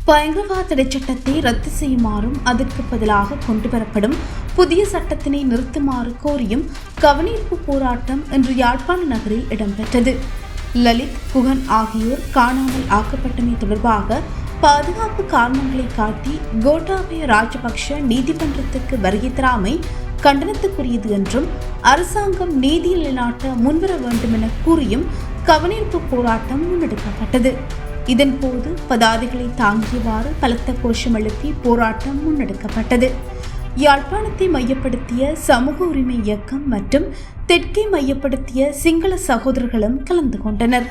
பயங்கரவாத தடை சட்டத்தை ரத்து செய்யுமாறும் அதற்கு பதிலாக கொண்டுவரப்படும் புதிய சட்டத்தினை நிறுத்துமாறு கோரியும் கவனீர்ப்பு போராட்டம் இன்று யாழ்ப்பாண நகரில் இடம்பெற்றது. லலித், குகன் ஆகியோர் காணாமல் ஆக்கப்பட்டமை தொடர்பாக பாதுகாப்பு காரணங்களை காட்டி கோட்டாபய ராஜபக்ஷ நீதிமன்றத்துக்கு வருகை தராமை கண்டனத்துக்குரியது என்றும் அரசாங்கம் நீதி நிலைநாட்ட முன்வர வேண்டும் என கூறியும் கவனீர்ப்பு போராட்டம் முன்னெடுக்கப்பட்டது. இதன்போது பதாதைகளை தாங்கியவாறு பலத்த கோஷம் எழுப்பி போராட்டம் முன்னெடுக்கப்பட்டது. யாழ்ப்பாணத்தை மையப்படுத்திய சமூக உரிமை இயக்கம் மற்றும் தெற்கை மையப்படுத்திய சிங்கள சகோதரர்களும் கலந்து கொண்டனர்.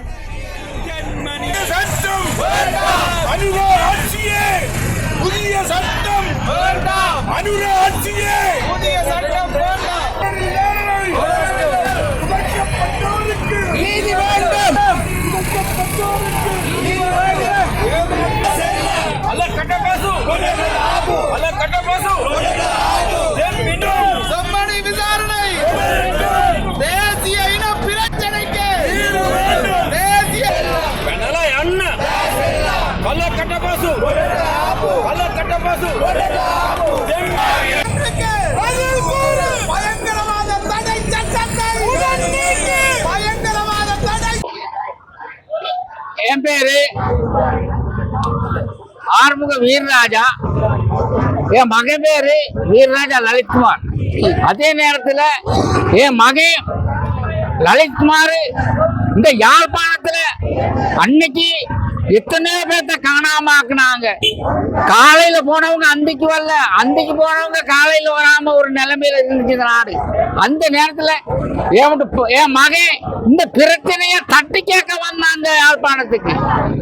என் பேரு ஆறுமுக வீரராஜா. என் மகன் பேரு வீரராஜா லலித்குமார். அதே நேரத்தில் என் மகன் லலித்குமார் இந்த யாழ்ப்பாணத்துல அன்னைக்கு எத்தனையோ பேர்த்த காணாம ஆக்குனாங்க. காலையில போனவங்க அந்திக்கு வரல, அந்திக்கு போனவங்க காலையில வராம ஒரு நிலைமையில இருந்துச்சு நாடு. அந்த நேரத்துல என் மகன் இந்த பிரச்சனைய தட்டி கேட்க வந்தாங்க யாழ்ப்பாணத்துக்கு.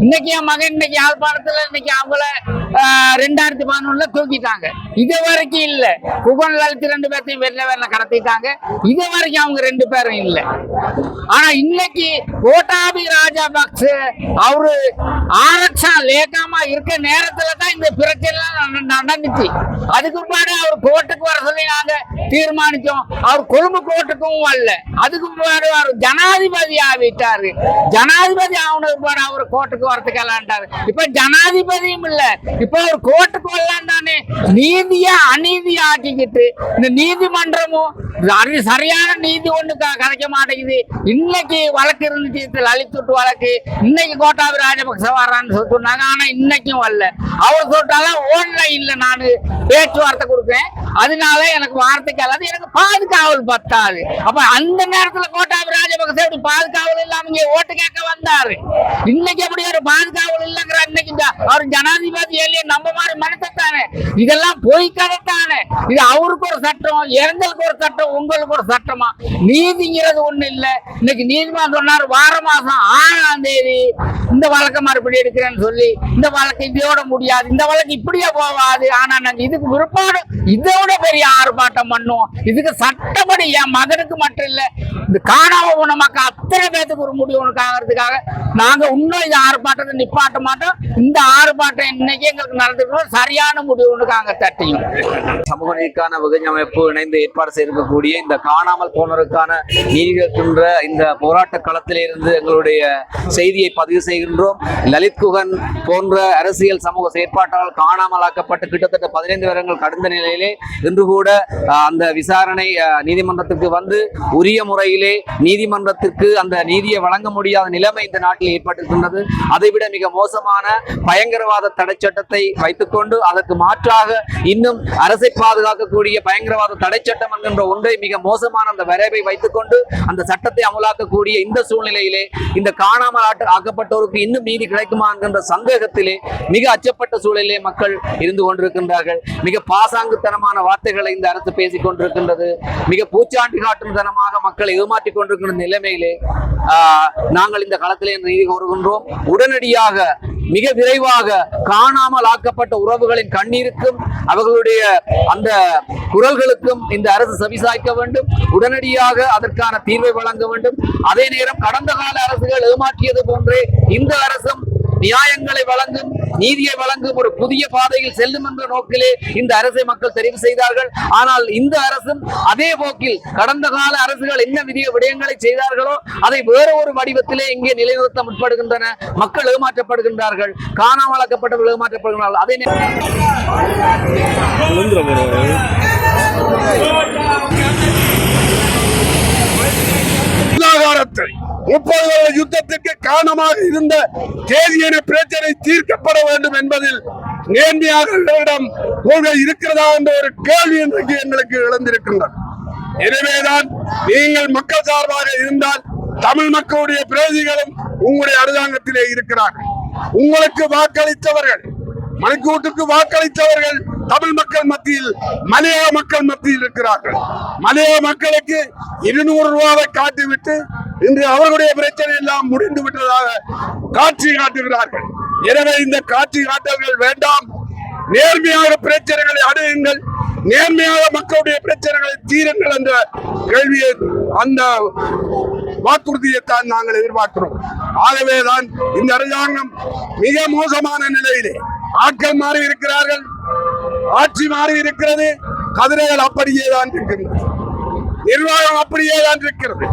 இன்னைக்கு என் மகன் இன்னைக்கு யாழ்ப்பாணத்துல இன்னைக்கு அவங்கள 2011 தூக்கிட்டாங்க. இது வரைக்கும் இல்ல. குகன் லலித் 2 பேர்த்தையும் வெளில கடத்திட்டாங்க. இது வரைக்கும் அவங்க 2 பேரும் இல்ல. ஆனா இன்னைக்கு கோட்டாபய ராஜபக்ஷ அவரு ஆரக்ஷா லேகாமா இருக்க நேரத்துல தான் இந்த பிரச்சனை நடந்துச்சு. அதுக்கு முன்னாடி அவர் கோர்ட்டுக்கு வர சொல்லி நாங்க தீர்மானிச்சோம். அவர் கொழும்பு கோர்ட்டுக்கும் வரல. அதுக்கு முன்னாடி அவர் ஜனாதிபதி ஆகிட்டாரு. ஜனாதிபதி ஆனதுக்கு முன்னாடி அவர் கோர்ட்டுக்கு வரத்துக்கலான்ட்டாரு. இப்ப ஜனாதிபதியும் இல்ல. இப்ப அவர் கோர்ட்டுக்கு வரலாம் தானே. நீதியா அநீதியா ஆக்கிக்கிட்டு இந்த நீதிமன்றமும் சரியான நீதி ஒண்ணு கிடைக்க மாட்டேங்குது. இன்னைக்கு வழக்கு இருந்துச்சு, லலித் வழக்கு. இன்னைக்கு கோட்டாபய ராஜபக்ஷ வர்றான்னு சொன்னாங்க. ஆனா இன்னைக்கும் வரல. அவர் சொல்லிட்டாலும் ஆன்லைன்ல நான் பேச்சுவார்த்தை கொடுப்பேன், அதனால எனக்கு வார்த்தைக்கு அல்லாது எனக்கு பாதுகாவல் பத்தாது. அப்ப அந்த நேரத்துல கோட்டாபய ராஜபக்ஷ எப்படி பாதுகாவல் இல்லாம இங்க ஓட்டு கேட்க வந்தாரு. இன்னைக்கு எப்படி ஒரு பாதுகாவல் இல்லைங்கிற இன்னைக்கு அவர் ஜனாதிபதி எல்லையே நம்ம மாதிரி மனுத்தானே. இதெல்லாம் பொய் கதைத்தானே. இது அவருக்கு ஒரு சட்டம், எங்களுக்கு ஒரு சட்டம், உங்களுக்கு ஒரு சட்டமா? நீதிங்கிறது ஒண்ணு இல்ல. இன்னைக்கு நீதிமன்றம் சொன்னார் வார மாசம் 6ஆம் தேதி இந்த வழக்கை மறுபடி எடுக்கிறேன்னு சொல்லி. இந்த வழக்கு இதோட முடியாது, இந்த வழக்கு இப்படியே போவாது. ஆனா நாங்க இதுக்கு விருப்பாடு இதோட பெரிய ஆர்ப்பாட்டம் பண்ணுவோம். இதுக்கு சட்டப்படி என் மகனுக்கு மட்டும் இல்ல, இந்த காணாம போன மக்கள் அத்தனை பேத்துக்கு ஒரு முடிவு ஒன்று காங்கிறதுக்காக நாங்க இன்னும் இந்த ஆர்ப்பாட்டத்தை நிப்பாட்ட மாட்டோம். இந்த ஆர்ப்பாட்டம் இன்னைக்கு எங்களுக்கு நடந்துக்கணும். சரியான முடிவு ஒன்று காங்க தட்டியும். சமூக நீதிக்கான வகுப்பு அமைப்பு இணைந்து ஏற்பாடு செய்திருக்கக்கூடிய இந்த காணாமல் போனோருக்கான நீதி கேட்கின்ற இந்த போராட்ட களத்திலிருந்து எங்களுடைய செய்தியை பதிவு செய்கின்றோம். லலித் குகன் போன்ற அரசியல் சமூக செயற்பாட்டால் காணாமல் ஆக்கப்பட்டு கிட்டத்தட்ட 15 வருடங்கள் கடந்த நிலையிலே இன்று கூட அந்த விசாரணை நீதிமன்றத்துக்கு வந்து உரிய முறையிலே நீதிமன்றத்திற்கு அந்த நீதியை வழங்க முடியாத நிலைமை இந்த நாட்டில் ஏற்பட்டிருக்கின்றது. அதைவிட மிக மோசமான பயங்கரவாத தடை சட்டத்தை வைத்துக்கொண்டு அதற்கு மாற்றாக இன்னும் அரசை பாதுகாக்கக்கூடிய பயங்கரவாத தடை சட்டம் என்கின்ற ஒன்றை மிக மோசமான அந்த வரைவை வைத்துக்கொண்டு அந்த சட்டத்தை அமலாக்கக்கூடிய இந்த சூழ்நிலையிலே இந்த காணாமல் ஆக்கப்பட்டோருக்கு இன்னும் நீதி கிடைக்குமா என்கின்ற சந்தேகத்திலே மிக அச்சப்பட்ட சூழலிலே மக்கள் இருந்து கொண்டிருக்கின்றார்கள். மிக பாசாங்குத்தனமான வார்த்தைகளை இந்த அரசு பேசிக் கொண்டிருக்கின்றது. மிக பூச்சாண்டி காட்டும் தனமாக மக்களை ஏமாற்றிக் கொண்டிருக்கின்ற நிலைமையிலே நாங்கள் இந்த களத்திலே நீதி கோருகின்றோம். உடனடியாக மிக விரைவாக காணாமல் ஆக்கப்பட்ட உறவுகளின் கண்ணீருக்கும் அவர்களுடைய அந்த குரல்களுக்கும் இந்த அரசு செவிசாய்க்க வேண்டும். உடனடியாக அதற்கான தீர்வை வழங்க வேண்டும். அதே நேரம் கடந்த கால அரசுகள் ஏமாற்றியது போன்றே இந்த அரசும் நியாயங்களை வழங்கும், நீதியை வழங்கும் ஒரு புதிய பாதையில் செல்லும் என்ற நோக்கிலே இந்த அரசை மக்கள் தெரிவு செய்தார்கள். ஆனால் இந்த அரசும் அதே போக்கில் கடந்த கால அரசுகள் என்ன விடயங்களை செய்தார்களோ அதை வேற ஒரு வடிவத்திலே இங்கே நிலைநிறுத்த முற்படுகின்றன. மக்கள் ஏமாற்றப்படுகின்றார்கள், காணாமலாக்கப்பட்டவர்கள் ஏமாற்றப்படுகிறார்கள். அதே பொருளாதாரத்தை 30 வருட யுத்தத்திற்கு காரணமாக இருந்த தேதியின பிரச்சனை தீர்க்கப்பட வேண்டும் என்பதில் நேர்மையாக கொள்கை இருக்கிறதா என்ற ஒரு கேள்வி இன்றைக்கு எங்களுக்கு இழந்திருக்கின்றது. எனவேதான் நீங்கள் மக்கள் சார்பாக இருந்தால் தமிழ் மக்களுடைய பிரதிகளும் உங்களுடைய அரசாங்கத்திலே இருக்கிறார்கள். உங்களுக்கு வாக்களித்தவர்கள், மணிக்கூட்டுக்கு வாக்களித்தவர்கள் தமிழ் மக்கள் மத்தியில், மலையாள மக்கள் மத்தியில் இருக்கிறார்கள். மலையாள மக்களுக்கு 200 ரூபாவை காட்டிவிட்டு இன்று அவர்களுடைய பிரச்சனை எல்லாம் முடிந்து விட்டதாக காட்சி காட்டுகிறார்கள். எனவே இந்த காட்சி காட்டல்கள் வேண்டாம். நேர்மையாக பிரச்சனைகளை அடையுங்கள், நேர்மையாக மக்களுடைய பிரச்சனைகளை தீருங்கள் என்ற கேள்வியை, அந்த வாக்குறுதியைத்தான் நாங்கள் எதிர்பார்க்கிறோம். ஆகவேதான் இந்த அரசாங்கம் மிக மோசமான நிலையிலே, ஆட்கள் மாறி இருக்கிறார்கள், ஆட்சி மாறி இருக்கிறது, கதிரைகள் அப்படியே தான் இருக்கின்றது, நிர்வாகம் அப்படியே தான் இருக்கிறது.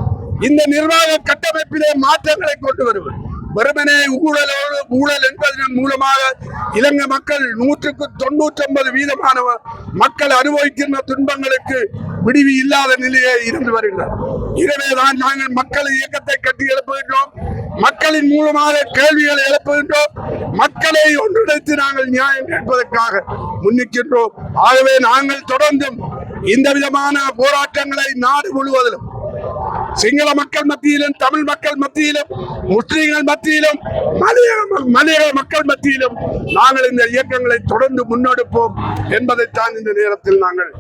இந்த நிர்வாக கட்டமைப்பிலே மாற்றங்களை கொண்டு வருவது வெறுமனே ஊழல் என்பதன் மூலமாக இலங்கை மக்கள் 199% மக்கள் அனுபவிக்கின்ற துன்பங்களுக்கு விடிவு இல்லாத நிலையே இருந்து வருகிறது. எனவேதான் நாங்கள் மக்கள் இயக்கத்தை கட்டி எழுப்புகின்றோம், மக்களின் மூலமாக கேள்விகளை எழுப்புகின்றோம், மக்களை ஒன்றிணைத்து நாங்கள் நியாயம் கேட்பதற்காக முன்னிக்கின்றோம். ஆகவே நாங்கள் தொடர்ந்தும் இந்த விதமான போராட்டங்களை நாடு முழுவதிலும், சிங்கள மக்கள் மத்தியிலும், தமிழ் மக்கள் மத்தியிலும், முஸ்லிம்கள் மத்தியிலும், மலையாள மக்கள் மத்தியிலும் நாங்கள் இந்த இயக்கங்களை தொடர்ந்து முன்னெடுப்போம் என்பதைத்தான் இந்த நேரத்தில் நாங்கள்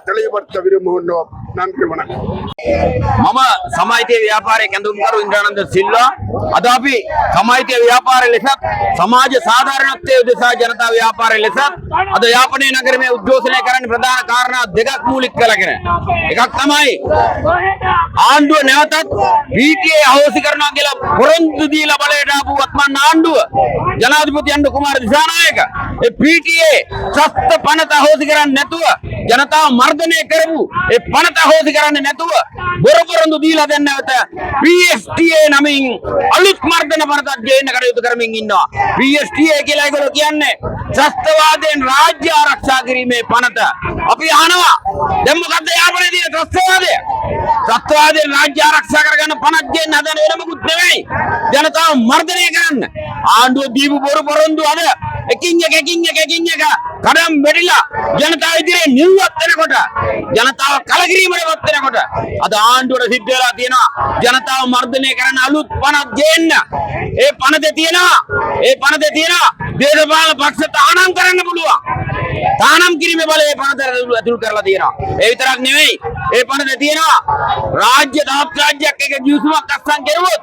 தெளிவுபடுத்த விரும்புகின்றோம். நன்றி, வணக்கம். මම සමාජීය ව්‍යාපාරයේ කැඳවුම්කරු ඉන්ද්‍රානන්ද සිල්වා. අද අපි සමාජීය ව්‍යාපාරය ලෙසත් සමාජ සාධාරණත්වයේ උදෙසා ජනතා ව්‍යාපාරය ලෙසත් අද යාපනයේ නගරයේ උද්ඝෝෂණය කරන්න ප්‍රධාන කාරණා දෙකක් මූලික කරගෙන. එකක් තමයි ආණ්ඩුව නැවතත් PTA අහෝසි කරනවා කියලා පොරොන්දු දීලා බලයට ආපු වත්මන් ආණ්ඩුව ජනාධිපති අණ්ඩු කුමාර දිසානායක ඒ PTA සස්ත පනත අහෝසි කරන්නේ නැතුව ජනතාව මර්ධනය කරපු ඒ පනත අහෝසි කරන්නේ නැතුව බොරපොරොන්දු දීලා දැන් නැවත PSTA නමින් අලුත් මර්ධන පනතක් ගේන්න කටයුතු කරමින් ඉන්නවා. PSTA කියලා ඒගොල්ලෝ කියන්නේ ත්‍රස්තවාදයෙන් රාජ්‍ය ආරක්ෂා කිරීමේ පනත. අපි අහනවා දැන් මොකද්ද යාපනයේ තියෙන ත්‍රස්තවාදය? ත්‍රස්තවාදයෙන් රාජ්‍ය ආරක්ෂා කරගන්න පනත් ගේන්න හදන වෙන මොකුත් නෙවෙයි. ජනතාව මර්ධනය කරන්න. ආණ්ඩුව දීපු බොරපොරොන්දු අද එකින් එක කඩම් වෙඩිලා ජනතාව ඉදිරියේ නිල්වත් වෙනකොට, ජනතාව කලකිරීමටපත් වෙනකොට අද ආණ්ඩුවට සිද්ධ වෙලා තියෙනවා ජනතාව මර්ධනය කරන්න අලුත් පනත් ගේන්න. ඒ පනතේ තියෙනවා දේශපාලන පක්ෂ තහනම් කරන්න පුළුවන්. තහනම් කිරීමේ බලය ඒ පනතට ඇතුළු කරලා තියෙනවා. ඒ විතරක් නෙවෙයි, ඒ පනතේ තියෙනවා රාජ්‍ය තවත් රාජ්‍යයක් එක ගිවිසුමක් අත්සන් කෙරුවොත්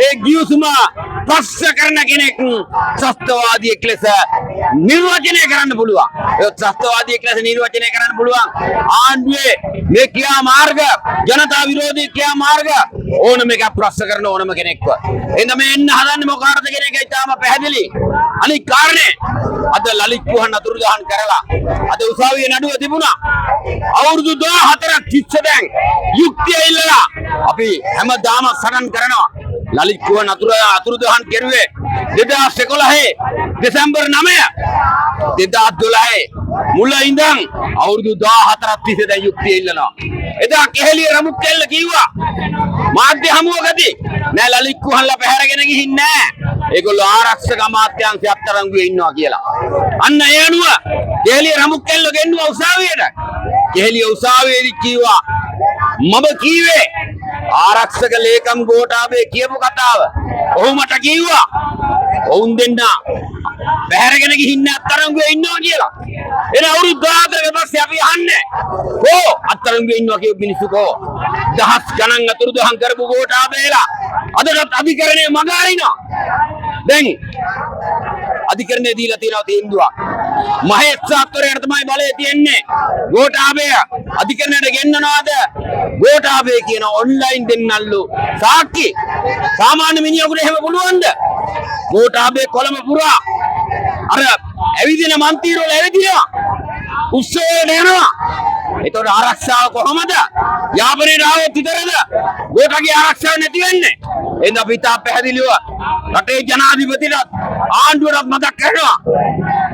ඒ ගිවිසුම ප්‍රශ්න කරන කෙනෙක් ත්‍රස්තවාදියෙක් ලෙස නිර්වචනය කරන්න පුළුවන්. ඒ ත්‍රස්තවාදියෙක් ලෙස නිර්වචනය කරන්න පුළුවන්. ආණ්ඩුවේ මේ ක්‍රියා මාර්ග, ජනතා විරෝධී ක්‍රියා මාර්ග ඕනම එකක් ප්‍රශ්න කරන ඕනම කෙනෙක්ව. එහෙනම් මේ එන්න හදන්නේ මොකාටද කියන එක ඉතාම පැහැදිලි. අනිත් කාරණේ අද ලලිත් කුහන් අතුරුදහන් කරලා අද උසාවියේ නඩුව තිබුණා. අවුරුදු 14ක් තිස්සේ දැන් යුක්තිය ඉල්ලලා අපි හැමදාම සටන් කරනවා. ලලිත් කුහන් අතුරුදහන් කෙරුවේ 2011 දෙසැම්බර් 9 2012 මුල ඉඳන් අවුරුදු 14ක් තිස්සේ දැන් යුක්තිය ඉල්ලනවා. එදා කෙහෙලිය රමුක්කෙල්ල කිව්වා මාධ්‍ය හමුවකදී නෑ ලලිත් කුහන්ලා පැහැරගෙන ගිහින් නෑ. ඒගොල්ලෝ ආරක්ෂක අමාත්‍යාංශය අත්අඩංගුවේ ඉන්නවා කියලා. අන්න ඒ අනුව කෙහෙලිය රමුක්කෙල්ල ගෙන්නුවා උසාවියට. කෙහෙලිය උසාවියේදී කිව්වා මම කීවේ ආරක්ෂක ලේකම් ගෝඨාභය කියපු කතාව. ඔහු මට කිව්වා ඔවුන් දෙන්න පැහැරගෙන ගිහින් අත්අඩංගුවේ ඉන්නවා කියලා. එන අවුරුදු 14ක පස්සේ අපි අහන්නේ කො අත්අඩංගුවේ ඉන්නවා කියපු මිනිස්සු කො දහස් ගණන් අතුරුදහන් කරපු ගෝඨාභයලා අදටත් අධිකරණයේ මග අරිනවා. දැන් අධිකරණයේ දීලා තියෙනවා තීන්දුවක්. මහේස්ත්‍රාත්වරයට තමයි බලය තියෙන්නේ. ගෝඨාභය අධිකරණයට ගෙන්නනවාද? ගෝඨාභය කියන ඔන්ලයින් දෙන්නල්ලු සාක්ෂි සාමාන්‍ය මිනිහෙකුට එහෙම පුළුවන්ද? ගෝඨාභය කොළඹ පුරා අර ඇවිදින මන්තිරවල ඇවිදිනවා. උත්සවයට යනවා. ඒතකොට ආරක්ෂාව කොහොමද? යාපනයේ ආවොත් විතරද ගෝඨාගේ ආරක්ෂාව නැති වෙන්නේ? එහෙනම් අපි තා පැහැදිලිව රටේ ජනාධිපතිට ආණ්ඩුවටත් මතක් කරනවා.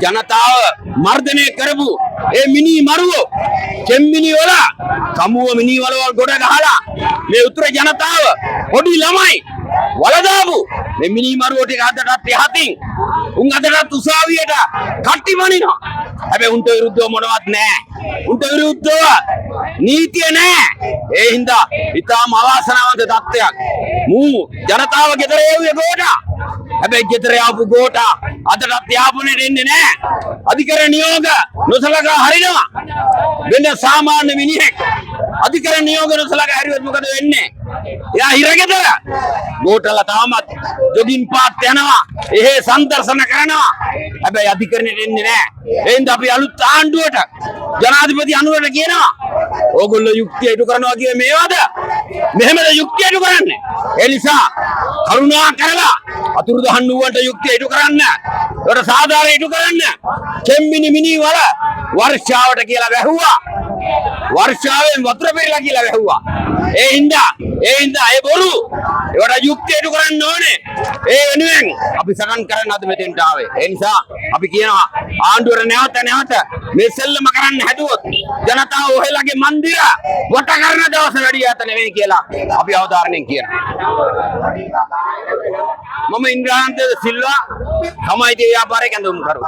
ජනතාව මර්ධනය කරපු ඒ මිනි මරුවෝ කෙම්මිනි වල සමුව මිනි වලවල් ගොඩ ගහලා මේ උතුර ජනතාව පොඩි ළමයි වලදාපු මේ මිනි මරුවෝ ටික අදටත් යහතින් උන් අදටත් උසාවියට කට්ටි මනිනවා. හැබැයි උන්ට විරුද්ධව මොනවත් නැහැ. උන්ට විරුද්ධව නීතිය නැහැ. ඒ හින්දා ඊටාම අවාසනාවන්ත තත්ත්වයක්. මූ ජනතාව ගෙදර එව්වේ ගෝඨා. හැබැයි ගෙදර ආපු ගෝඨා අදටත් යාපනයේ එන්නේ නැහැ. අධිකරණ නියෝග නොසලකා හරිනවා. වෙන සාමාන්‍ය මිනිහෙක් අධිකරණ නියෝග නොසලකා හරියොත් මොකද වෙන්නේ? එයා හිරගෙදර. ගෝඨලා තාමත් ජොගින් පාත් යනවා. එහෙ සම්දර්ශන කරනවා. හැබැයි අධිකරණයට එන්නේ නැහැ. එහෙනම් අපි අලුත් ආණ්ඩුවට ජනාධිපති අනුරට කියනවා. ඕගොල්ලෝ යුක්තිය ඉටු කරනවා කියේ මේවද? මෙහෙමද යුක්තිය ඉටු කරන්නේ? ඒ නිසා කරුණා කරලා අතුරුදහන් නුවන්ට යුක්තිය ඉටු කරන්න. ඒකට සාධාරණ ඉටු කරන්න. කෙම්මිනි මිනි වල වර්ෂාවට කියලා වැහුවා. වර්ෂාවෙන් වතුර පෙරලා කියලා වැහුවා. ඒ හින්දා ඒ බොරු ඒවට යුක්තිය ඉටු කරන්න ඕනේ. ඒ වෙනුවෙන් අපි සටන් කරන්න අද මෙතෙන්ට ආවේ. ඒ නිසා අපි කියනවා ආණ්ඩුවර නැවත මේ සෙල්ලම කරන්න හැදුවොත් ජනතාව ඔහෙලගේ මන්දිර වට කරන දවස වැඩි යත නෙවෙයි කියලා අපි අවධාරණයෙන් කියනවා. මම ඉන්ද්‍රාන්ත සිල්වා සමාජීය ව්‍යාපාරයේ කැඳවුම්කරු.